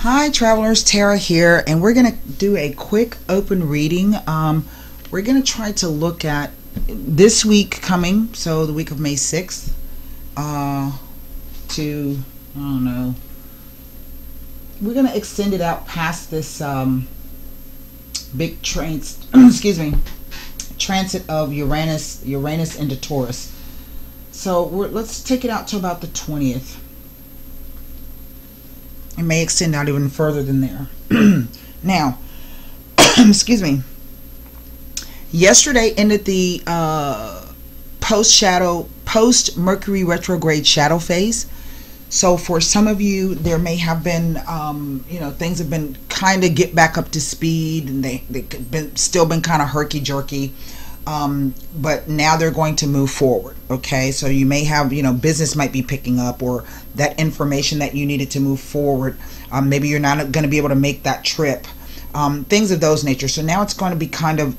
Hi travelers, Tara here, and we're going to do a quick open reading. We're going to try to look at this week coming, so the week of May 6th to, I don't know, we're going to extend it out past this big excuse me, transit of Uranus into Taurus. So let's take it out to about the 20th. It may extend out even further than there. Now, excuse me. Yesterday ended the post Mercury retrograde shadow phase. So for some of you, there may have been, things have been kind of get back up to speed, and they've still been kind of herky jerky. But now they're going to move forward. Okay, so you may have, business might be picking up, or that information that you needed to move forward. Maybe you're not going to be able to make that trip. Things of those nature. So now it's going to be kind of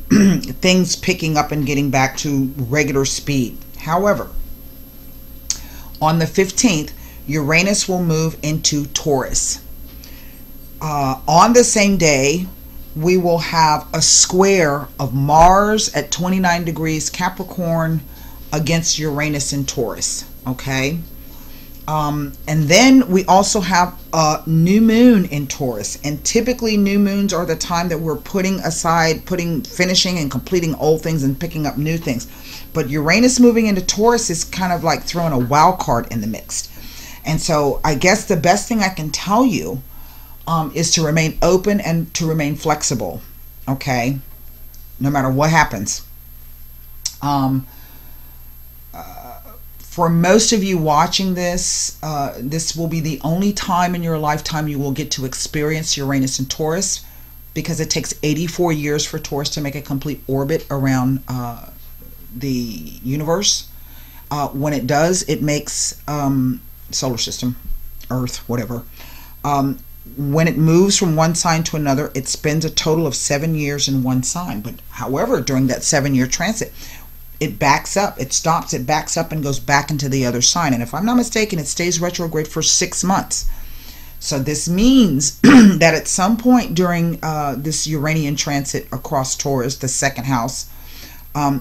things picking up and getting back to regular speed. However, on the 15th, Uranus will move into Taurus. On the same day, we will have a square of Mars at 29 degrees Capricorn against Uranus in Taurus. Okay. And then we also have a new moon in Taurus. And typically new moons are the time that we're finishing and completing old things and picking up new things. But Uranus moving into Taurus is kind of like throwing a wild card in the mix. And so I guess the best thing I can tell you is to remain open and to remain flexible, okay, no matter what happens. For most of you watching this, this will be the only time in your lifetime you will get to experience Uranus and Taurus, because it takes 84 years for Taurus to make a complete orbit around the universe. When it does, it makes solar system, Earth, whatever. When it moves from one sign to another, it spends a total of 7 years in one sign. But however, during that 7-year transit, it backs up, it stops, it backs up and goes back into the other sign. And if I'm not mistaken, it stays retrograde for 6 months. So this means that at some point during this Uranian transit across Taurus, the second house,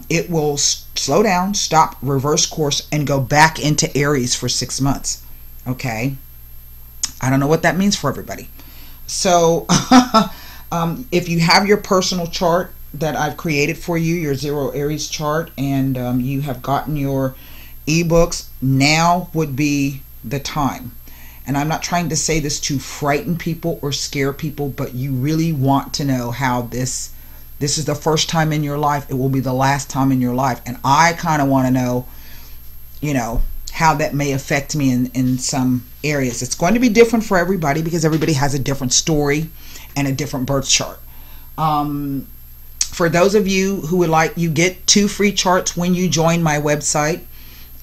it will slow down, stop, reverse course, and go back into Aries for 6 months. Okay. I don't know what that means for everybody. So if you have your personal chart that I've created for you, your Zero Aries chart, and you have gotten your ebooks, now would be the time. And I'm not trying to say this to frighten people or scare people, but you really want to know how this is the first time in your life. It will be the last time in your life. And I kind of want to know, how that may affect me in some areas. It's going to be different for everybody because everybody has a different story and a different birth chart. For those of you who would like, you get 2 free charts when you join my website.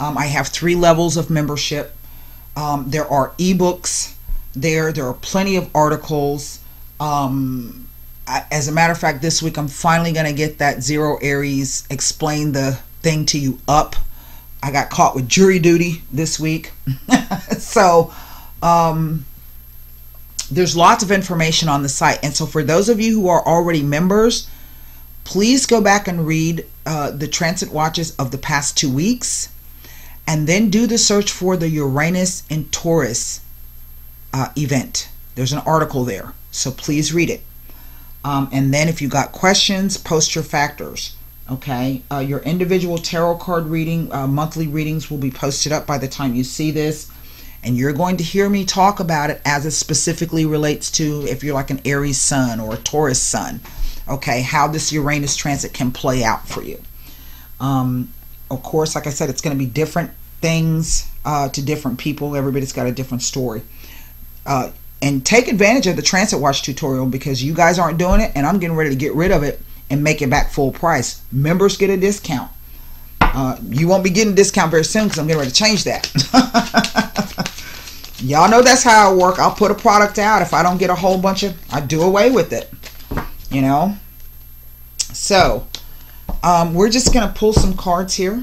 I have 3 levels of membership. There are ebooks there. There are plenty of articles. As a matter of fact, this week I'm finally going to get that Zero Aries Explain the Thing to You up. I got caught with jury duty this week. So there's lots of information on the site. And so for those of you who are already members, please go back and read the transit watches of the past 2 weeks, and then do the search for the Uranus in Taurus event. There's an article there, so please read it. And then if you got questions, post your factors. Okay, your individual tarot card reading, monthly readings will be posted up by the time you see this, and you're going to hear me talk about it as it specifically relates to if you're like an Aries sun or a Taurus sun. Okay, how this Uranus transit can play out for you. Of course, like I said, it's going to be different things to different people. Everybody's got a different story. And take advantage of the Transit Watch tutorial, because you guys aren't doing it, and I'm getting ready to get rid of it and make it back full price. Members get a discount. You won't be getting a discount very soon because I'm getting ready to change that. Y'all know that's how I work. I'll put a product out. If I don't get a whole bunch of, I do away with it. So we're just going to pull some cards here.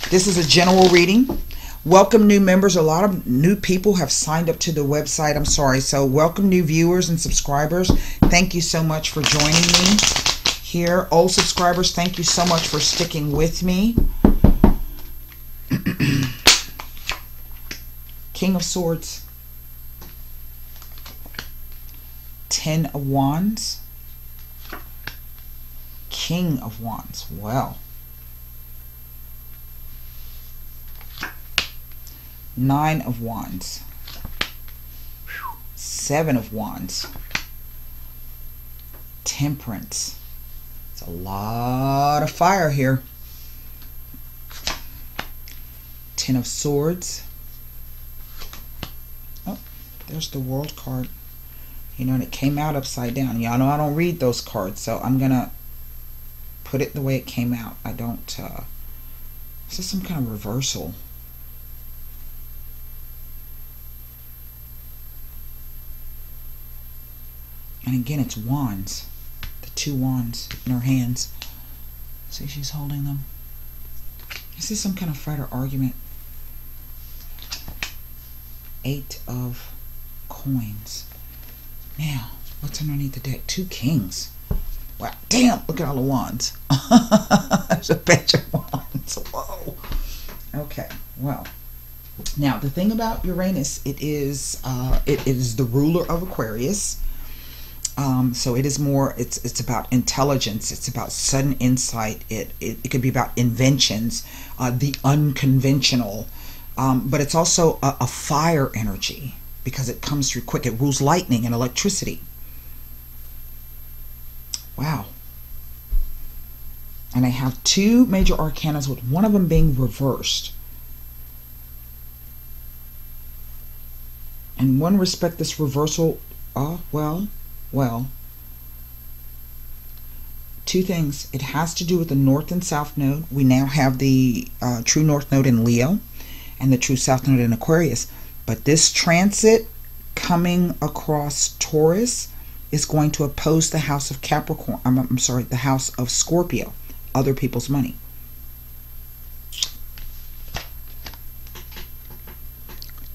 This is a general reading. Welcome new members. A lot of new people have signed up to the website. I'm sorry. So welcome new viewers and subscribers. Thank you so much for joining me here. Old subscribers, thank you so much for sticking with me. King of Swords. 10 of Wands. King of Wands. Well. 9 of Wands. 7 of Wands. Temperance. It's a lot of fire here. 10 of Swords. Oh, there's the World card. You know, and it came out upside down. Y'all know I don't read those cards, so I'm going to put it the way it came out. I don't, this is some kind of reversal. And again, it's wands. The 2 wands in her hands. See, she's holding them. This is some kind of fight or argument. 8 of coins. Now, what's underneath the deck? 2 kings. Wow, damn, look at all the wands. There's a bunch of wands. Whoa. Okay, well. Now, the thing about Uranus, it is the ruler of Aquarius. So it is more, it's about intelligence, it's about sudden insight, it could be about inventions, the unconventional, but it's also a fire energy because it comes through quick. It rules lightning and electricity. Wow. And I have 2 major arcanas with one of them being reversed. In one respect, this reversal, well, 2 things. It has to do with the North and South node. We now have the true North node in Leo and the true South node in Aquarius. But this transit coming across Taurus is going to oppose the house of Capricorn. I'm sorry, the house of Scorpio, other people's money.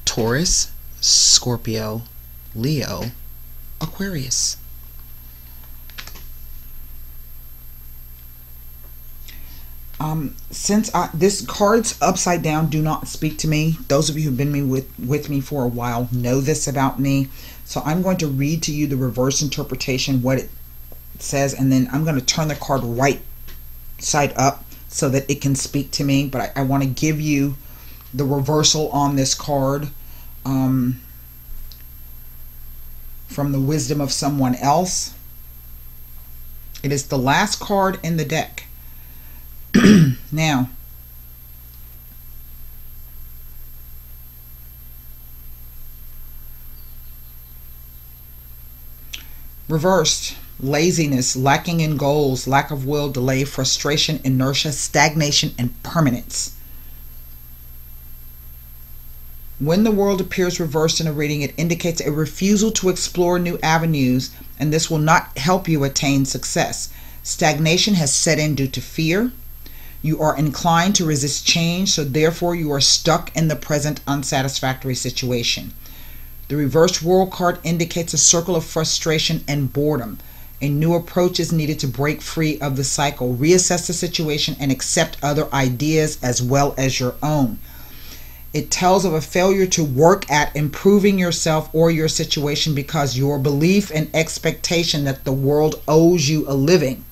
Taurus, Scorpio, Leo, Aquarius. Since this card's upside down, do not speak to me. Those of you who've been with me for a while know this about me. So I'm going to read to you the reverse interpretation, what it says, and then I'm going to turn the card right side up so that it can speak to me. But I want to give you the reversal on this card from the wisdom of someone else. It is the last card in the deck. Now, reversed: laziness, lacking in goals, lack of will, delay, frustration, inertia, stagnation, and permanence. When the world appears reversed in a reading, it indicates a refusal to explore new avenues, and this will not help you attain success. Stagnation has set in due to fear. You are inclined to resist change, so therefore you are stuck in the present unsatisfactory situation. The reversed world card indicates a circle of frustration and boredom. A new approach is needed to break free of the cycle. Reassess the situation and accept other ideas as well as your own. It tells of a failure to work at improving yourself or your situation because your belief and expectation that the world owes you a living.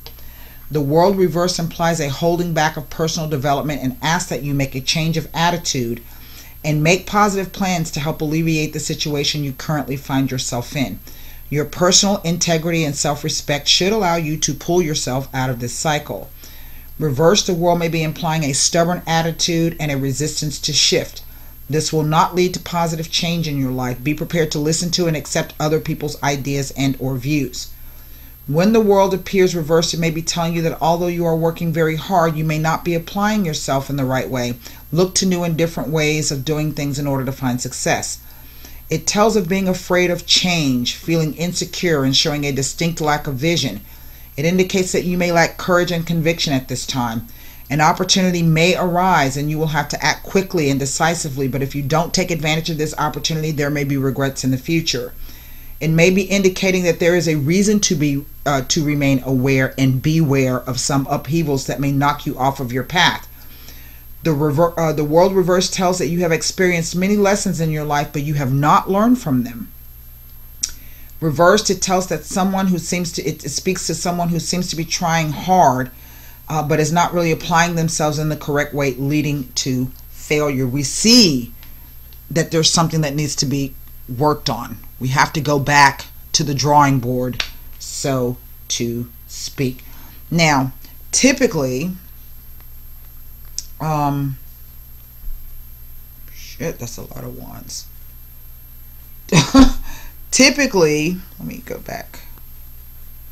The world reverse implies a holding back of personal development and asks that you make a change of attitude and make positive plans to help alleviate the situation you currently find yourself in. Your personal integrity and self-respect should allow you to pull yourself out of this cycle. Reverse, the world may be implying a stubborn attitude and a resistance to shift. This will not lead to positive change in your life. Be prepared to listen to and accept other people's ideas and or views. When the world appears reversed, it may be telling you that although you are working very hard, you may not be applying yourself in the right way. Look to new and different ways of doing things in order to find success. It tells of being afraid of change, feeling insecure, and showing a distinct lack of vision. It indicates that you may lack courage and conviction at this time. An opportunity may arise and you will have to act quickly and decisively, but if you don't take advantage of this opportunity, there may be regrets in the future. It may be indicating that there is a reason to remain aware and beware of some upheavals that may knock you off of your path. The world reverse tells that you have experienced many lessons in your life, but you have not learned from them. Reversed, it tells that it speaks to someone who seems to be trying hard, but is not really applying themselves in the correct way, leading to failure. We see that there's something that needs to be worked on. We have to go back to the drawing board, so to speak. Now, typically, shit, that's a lot of wands. Typically, let me go back.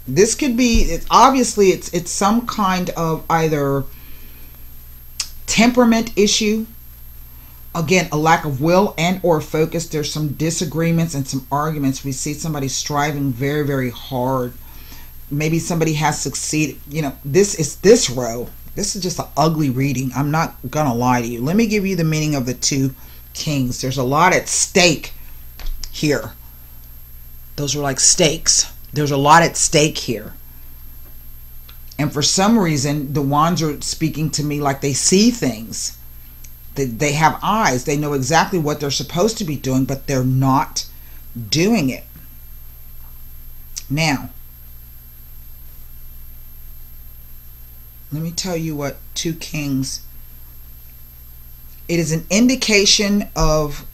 This could be, obviously, it's some kind of either temperament issue. Again, a lack of will and or focus. There's some disagreements and some arguments. We see somebody striving very, very hard. Maybe somebody has succeeded. You know, this row. This is just an ugly reading. I'm not going to lie to you. Let me give you the meaning of the two kings. There's a lot at stake here. Those are like stakes. There's a lot at stake here. And for some reason, the wands are speaking to me like they see things. They have eyes. They know exactly what they're supposed to be doing, but they're not doing it. Now, let me tell you what two kings. It is an indication of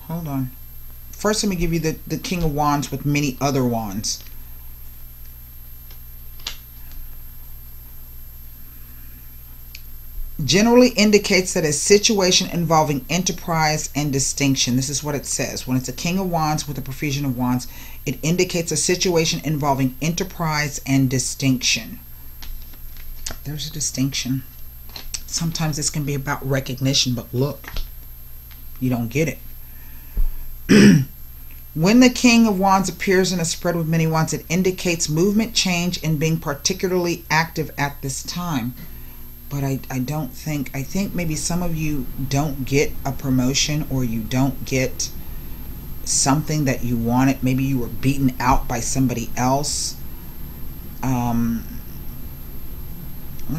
hold on. First, let me give you the King of Wands with many other wands. Generally indicates that a situation involving enterprise and distinction. This is what it says. When it's a King of Wands with a profusion of wands, it indicates a situation involving enterprise and distinction. There's a distinction. Sometimes this can be about recognition, but look, you don't get it. When the King of Wands appears in a spread with many wands, it indicates movement, change, and being particularly active at this time. But I think maybe some of you don't get a promotion, or you don't get something that you wanted. Maybe you were beaten out by somebody else. Let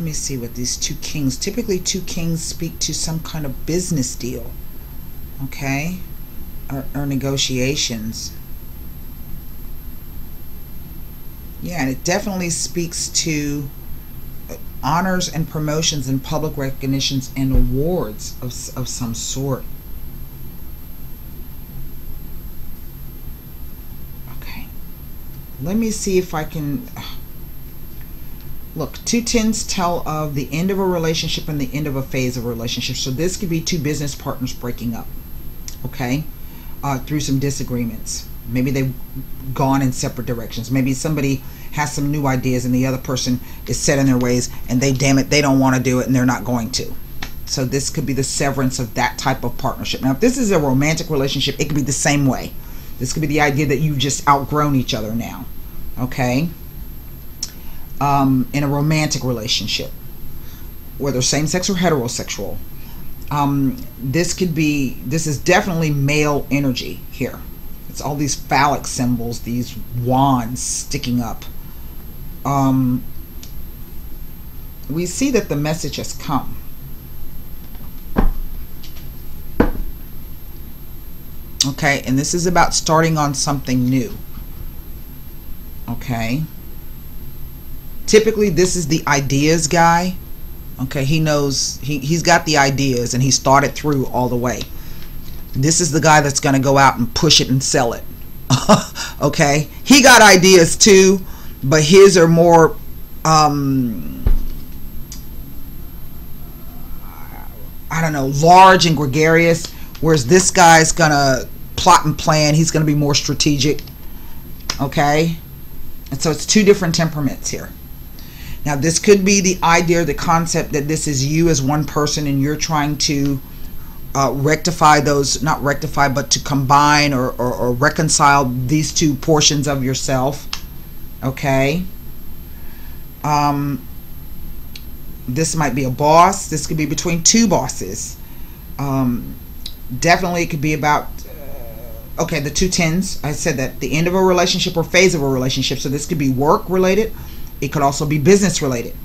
me see what these two kings, typically two kings speak to some kind of business deal, okay, or negotiations. Yeah, and it definitely speaks to honors and promotions and public recognitions and awards of some sort. Okay, let me see if I can look. Two tens tell of the end of a relationship and the end of a phase of a relationship. So this could be two business partners breaking up, okay, through some disagreements. Maybe they've gone in separate directions. Maybe somebody has some new ideas and the other person is set in their ways, and they don't want to do it, and they're not going to. So this could be the severance of that type of partnership. Now, if this is a romantic relationship, it could be the same way. This could be the idea that you've just outgrown each other now, okay? In a romantic relationship, whether same-sex or heterosexual. This is definitely male energy here. It's all these phallic symbols, these wands sticking up. We see that the message has come. Okay, and this is about starting on something new. Okay. Typically, this is the ideas guy. Okay, he knows, he's got the ideas and he's thought it through all the way. This is the guy that's going to go out and push it and sell it. Okay, he got ideas too, but his are more I don't know, large and gregarious, whereas this guy's going to plot and plan. He's going to be more strategic. Okay, and so it's two different temperaments here. Now, this could be the idea, the concept that this is you as one person and you're trying to rectify those, not rectify, but to combine or reconcile these two portions of yourself. Okay. This might be a boss. This could be between two bosses. Definitely it could be about, okay, the two tens. I said that the end of a relationship or phase of a relationship. So this could be work related. It could also be business related.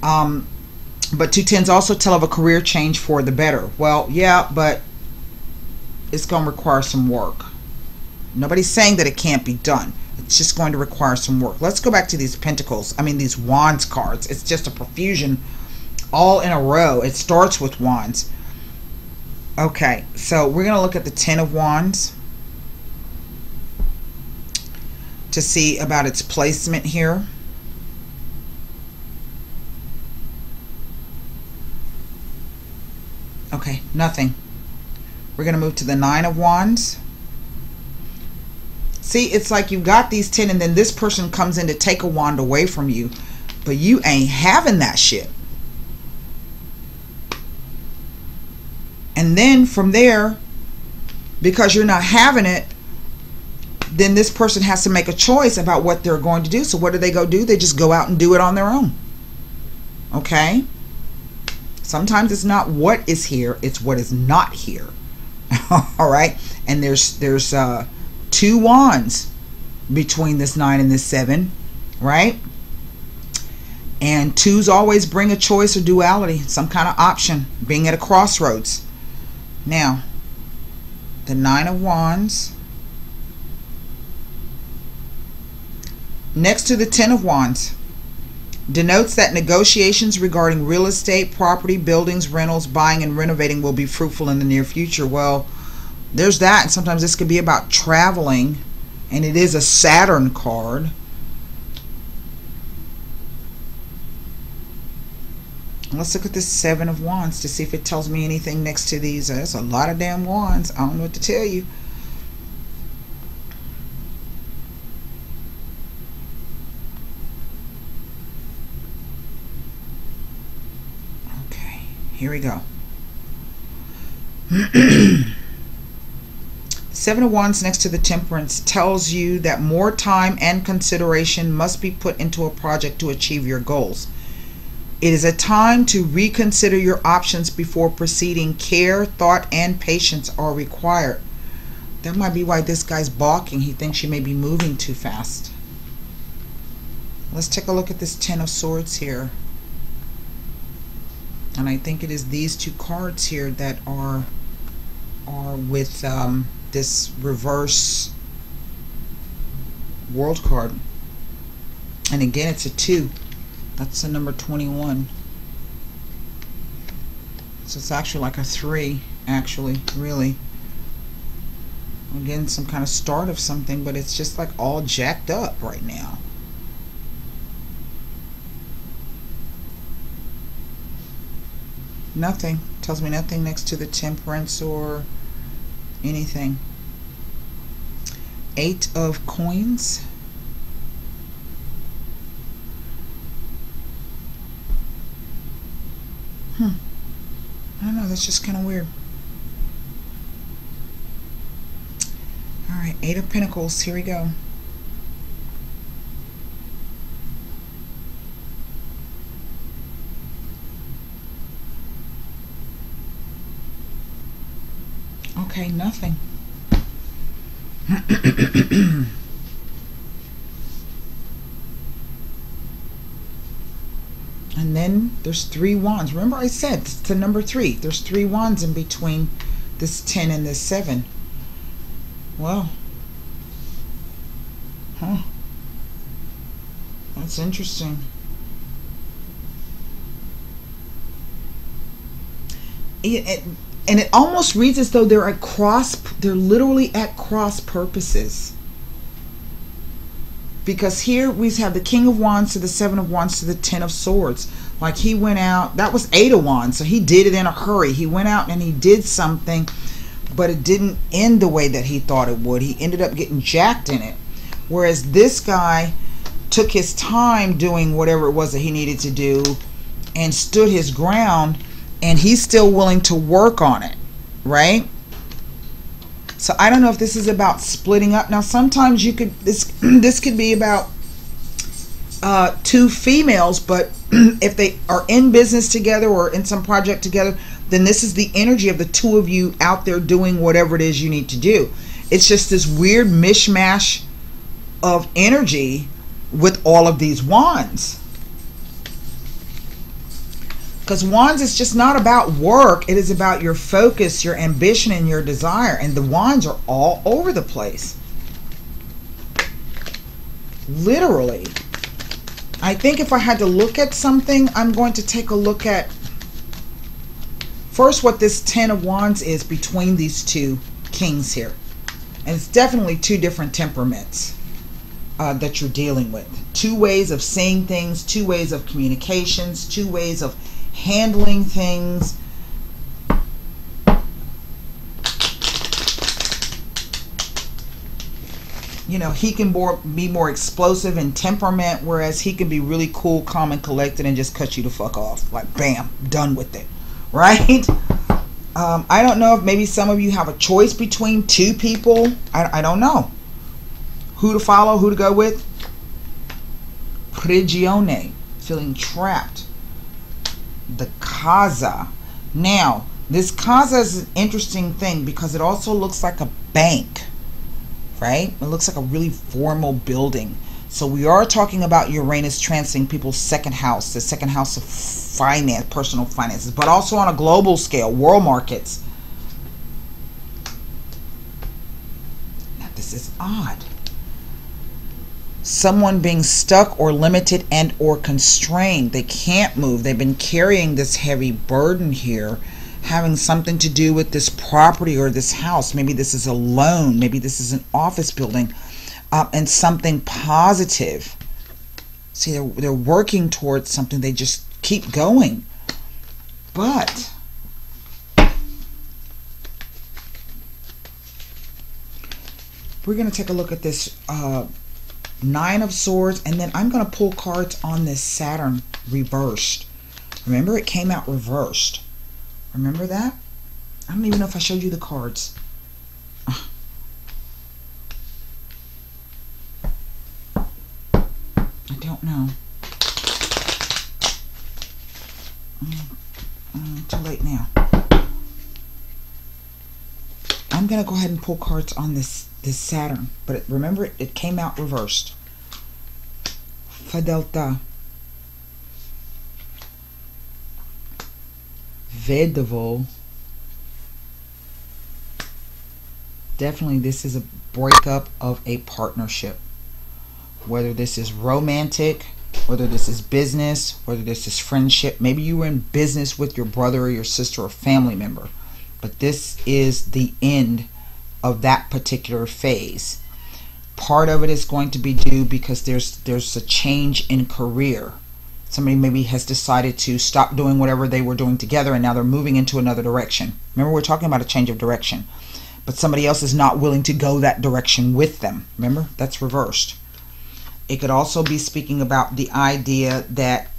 But two tens also tell of a career change for the better. Well, yeah, but it's going to require some work. Nobody's saying that it can't be done. It's just going to require some work. Let's go back to these pentacles. I mean, these wands cards. It's just a profusion all in a row. It starts with wands. Okay, so we're going to look at the 10 of wands to see about its placement here. Okay, nothing. We're going to move to the 9 of wands. See, it's like you got these 10 and then this person comes in to take a wand away from you, but you ain't having that shit. And then from there, because you're not having it, then this person has to make a choice about what they're going to do. So what do they go do? They just go out and do it on their own. Okay? Sometimes it's not what is here, it's what is not here. All right? And there's two wands between this 9 and this 7, right? And twos always bring a choice or duality, some kind of option, being at a crossroads. Now, the 9 of wands next to the 10 of wands denotes that negotiations regarding real estate, property, buildings, rentals, buying and renovating will be fruitful in the near future. Well, there's that. And sometimes this could be about traveling, and it is a Saturn card. Let's look at this 7 of wands to see if it tells me anything next to these. There's a lot of damn wands. I don't know what to tell you. Okay, here we go. 7 of wands next to the temperance tells you that more time and consideration must be put into a project to achieve your goals. It is a time to reconsider your options before proceeding. Care, thought, and patience are required. That might be why this guy's balking. He thinks you may be moving too fast. Let's take a look at this 10 of swords here. And I think it is these two cards here that are with this reverse world card. And again, it's a 2. That's the number 21. So it's actually like a 3, actually, really. Again, some kind of start of something, but it's just like all jacked up right now. Nothing. Tells me nothing next to the temperance or anything. 8 of coins. I don't know, that's just kind of weird. Alright, 8 of pentacles, here we go. Okay, nothing. And then there's 3 wands. Remember I said it's the number 3. There's 3 wands in between this 10 and this 7. Well, that's interesting. And it almost reads as though they're literally at cross purposes. Because here we have the King of Wands to the 7 of Wands to the 10 of Swords. Like he went out, that was 8 of Wands, so he did it in a hurry. He went out and he did something, but it didn't end the way that he thought it would. He ended up getting jacked in it. Whereas this guy took his time doing whatever it was that he needed to do and stood his ground, and he's still willing to work on it. right? So I don't know if this is about splitting up. Now sometimes you could, this could be about two females, but if they are in business together or in some project together, then this is the energy of the two of you out there doing whatever it is you need to do. It's just this weird mishmash of energy with all of these wands. Because wands is just not about work. It is about your focus, your ambition, and your desire. And the wands are all over the place. Literally. I think if I had to look at something, I'm going to take a look at first what this 10 of Wands is between these two kings here. And it's definitely two different temperaments that you're dealing with. Two ways of seeing things, two ways of communications, two ways of handling things. You know, he can be more explosive in temperament, whereas he can be really cool, calm, and collected and just cut you the fuck off. Like, bam, done with it. Right? I don't know if maybe some of you have a choice between two people. I don't know. Who to follow, who to go with. Prigione. Feeling trapped. The Casa. Now, this Casa is an interesting thing because it also looks like a bank. Right? It looks like a really formal building. So we are talking about Uranus transiting people's second house, the second house of finance, personal finances, but also on a global scale, world markets. Now this is odd. Someone being stuck or limited and or constrained. They can't move. They've been carrying this heavy burden here, having something to do with this property or this house. Maybe this is a loan. Maybe this is an office building. And something positive. See, they're working towards something. They just keep going. But we're going to take a look at this Nine of Swords. And then I'm going to pull cards on this Saturn reversed. Remember, it came out reversed. Remember that? I don't even know if I showed you the cards. I don't know. Too late now. I'm going to go ahead and pull cards on this Saturn. But remember, it came out reversed. Fedelta. Vedovo. Definitely this is a breakup of a partnership. Whether this is romantic, whether this is business, whether this is friendship. Maybe you were in business with your brother or your sister or family member. But this is the end of that particular phase. Part of it is going to be due because there's a change in career. Somebody maybe has decided to stop doing whatever they were doing together and now they're moving into another direction. Remember, we're talking about a change of direction. But somebody else is not willing to go that direction with them. Remember, that's reversed. It could also be speaking about the idea that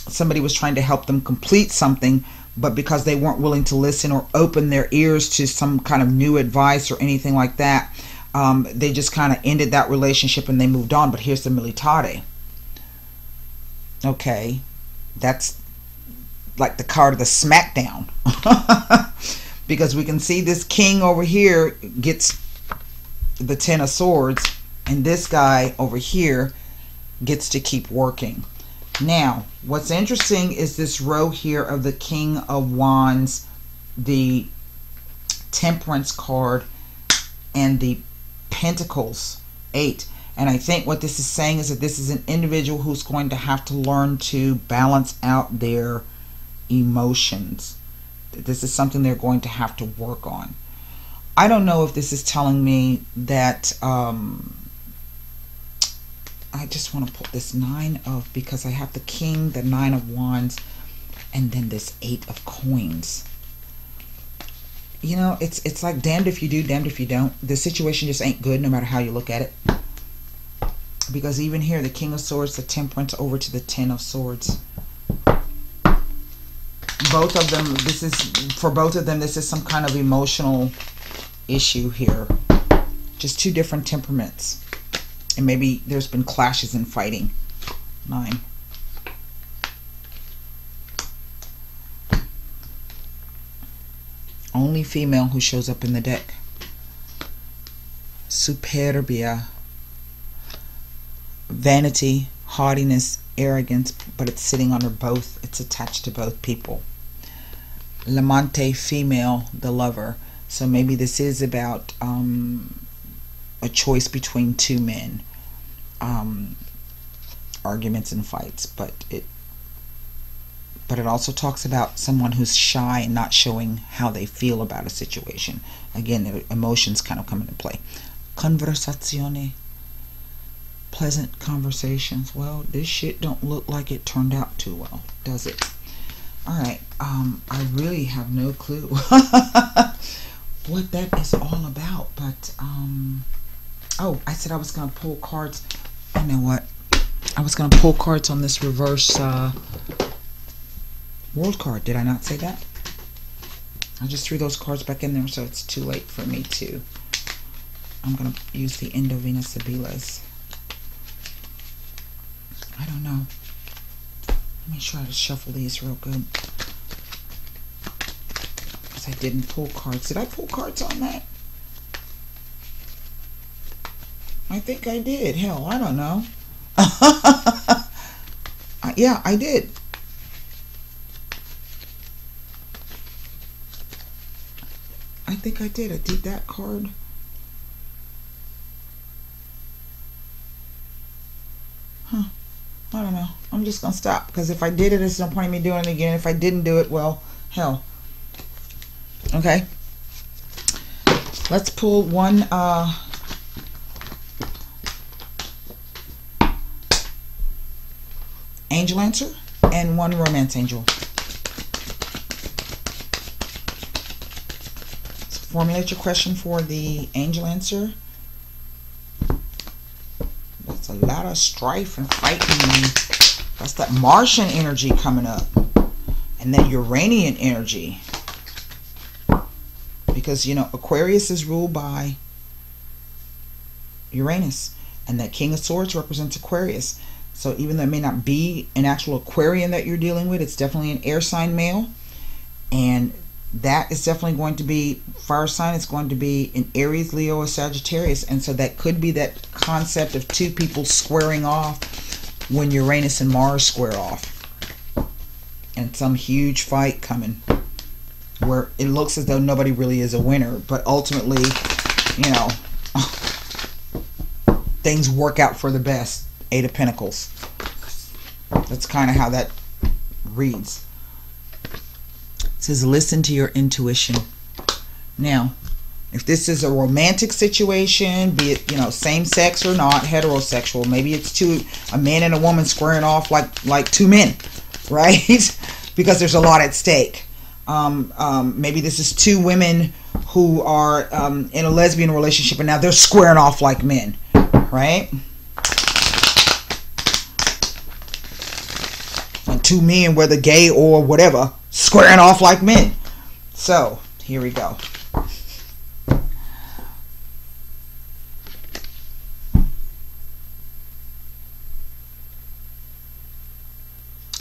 somebody was trying to help them complete something, but because they weren't willing to listen or open their ears to some kind of new advice or anything like that, they just kind of ended that relationship and they moved on. But here's the militare. Okay, that's like the card of the smackdown. Because we can see this king over here gets the 10 of Swords, and this guy over here gets to keep working. Now, what's interesting is this row here of the King of Wands, the Temperance card, and the Pentacles 8. And I think what this is saying is that this is an individual who's going to have to learn to balance out their emotions. This is something they're going to have to work on. I don't know if this is telling me that I just want to put this because I have the King, the 9 of Wands, and then this 8 of Coins. You know, it's like damned if you do, damned if you don't. The situation just ain't good no matter how you look at it. Because even here, the King of Swords, the Temperance over to the 10 of Swords. both of them, this is some kind of emotional issue here. Just two different temperaments. And maybe there's been clashes and fighting. 9. Only female who shows up in the deck. Superbia. Vanity, haughtiness, arrogance, but it's sitting under both. It's attached to both people. L'amante, female, the lover. So maybe this is about a choice between two men. Arguments and fights, but it also talks about someone who's shy and not showing how they feel about a situation. Again, their emotions kind of come into play. Conversazione, pleasant conversations. Well, this shit don't look like it turned out too well, does it? All right, I really have no clue what that is all about, but oh, I said I was gonna pull cards. You know what? I was gonna pull cards on this reverse world card. Did I not say that? I just threw those cards back in there, so it's too late for me to. I'm gonna use the Indovina Sibilas. I don't know. Let me try to shuffle these real good. Because I didn't pull cards. Did I pull cards on that? I think I did. Hell, I don't know. Yeah, I did. I think I did. I did that card. Huh. I don't know. I'm just going to stop. Because if I did it, there's no point in me doing it again. If I didn't do it, well, hell. Okay. Let's pull one angel answer and one romance angel. So formulate your question for the angel answer. That's a lot of strife and fighting. That's that Martian energy coming up. And that Uranian energy. Because, you know, Aquarius is ruled by Uranus. And that King of Swords represents Aquarius. So even though it may not be an actual Aquarian that you're dealing with, it's definitely an air sign male. And that is definitely going to be fire sign. It's going to be an Aries, Leo, or Sagittarius. And so that could be that concept of two people squaring off when Uranus and Mars square off. And some huge fight coming where it looks as though nobody really is a winner. But ultimately, you know, things work out for the best. 8 of Pentacles. That's kind of how that reads. It says, listen to your intuition. Now, if this is a romantic situation, be it, you know, same sex or not, heterosexual, maybe it's a man and a woman squaring off like two men, right? Because there's a lot at stake. Maybe this is two women who are in a lesbian relationship and now they're squaring off like men, right? And two men, whether gay or whatever, squaring off like men. So, here we go.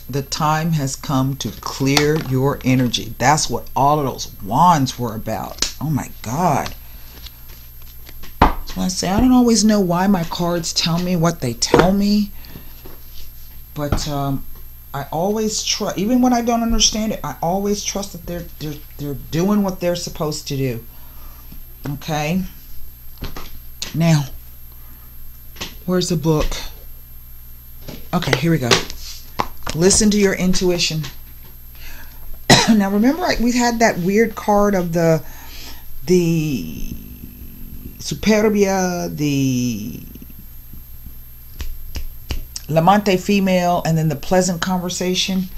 The time has come to clear your energy. That's what all of those wands were about. Oh my God. So I say, I don't always know why my cards tell me what they tell me. But I always trust, even when I don't understand it, I always trust that they're doing what they're supposed to do. Okay? Now, where's the book? Okay, here we go. Listen to your intuition. Now remember, we had that weird card of the Superbia, the L'amante female, and then the pleasant conversation.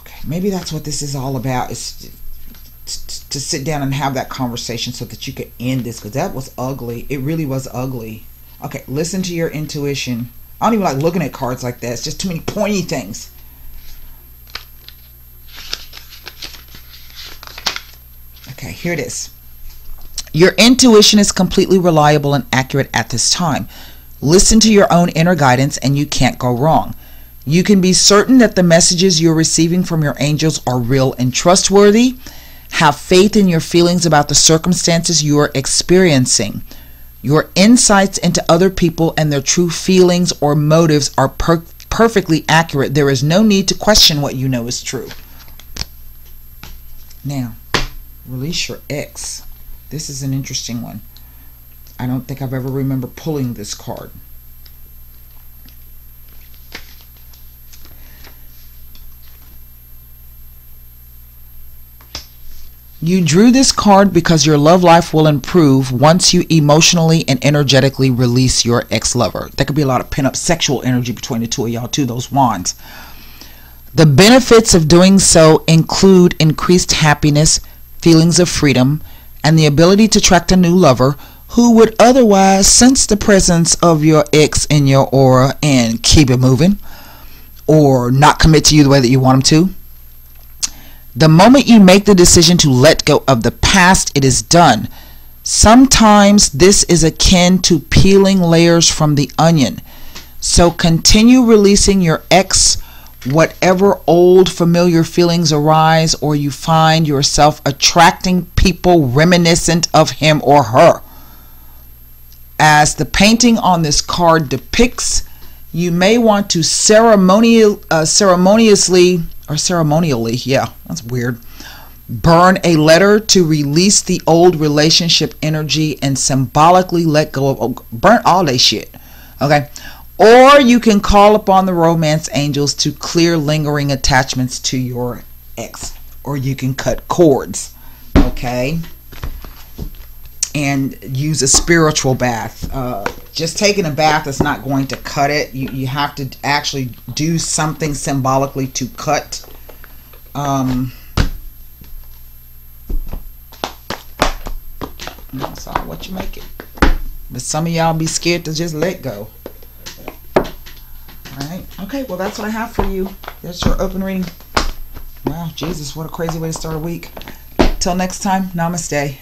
Okay, maybe that's what this is all about. Is to sit down and have that conversation so that you could end this, because that was ugly. It really was ugly. Okay, listen to your intuition. I don't even like looking at cards like that. It's just too many pointy things. here it is. Your intuition is completely reliable and accurate at this time. Listen to your own inner guidance and you can't go wrong. You can be certain that the messages you're receiving from your angels are real and trustworthy. Have faith in your feelings about the circumstances you are experiencing. Your insights into other people and their true feelings or motives are perfectly accurate. There is no need to question what you know is true. Now, release your ex. This is an interesting one. I don't think I've ever remember pulling this card. You drew this card because your love life will improve once you emotionally and energetically release your ex-lover. There could be a lot of pent-up sexual energy between the two of y'all too, those wands. The benefits of doing so include increased happiness, feelings of freedom, and the ability to attract a new lover who would otherwise sense the presence of your ex in your aura and keep it moving or not commit to you the way that you want him to. The moment you make the decision to let go of the past, it is done. Sometimes this is akin to peeling layers from the onion. So continue releasing your ex, whatever old familiar feelings arise or you find yourself attracting people reminiscent of him or her. As the painting on this card depicts, you may want to ceremonially, yeah, that's weird, burn a letter to release the old relationship energy and symbolically let go of, burn all that shit, okay? Or you can call upon the romance angels to clear lingering attachments to your ex, or you can cut cords, okay? And use a spiritual bath. Just taking a bath is not going to cut it. You have to actually do something symbolically to cut. That's all what you make it. But some of y'all be scared to just let go. Alright. Okay, well that's what I have for you. That's your open reading. Wow, Jesus, what a crazy way to start a week. Till next time, namaste.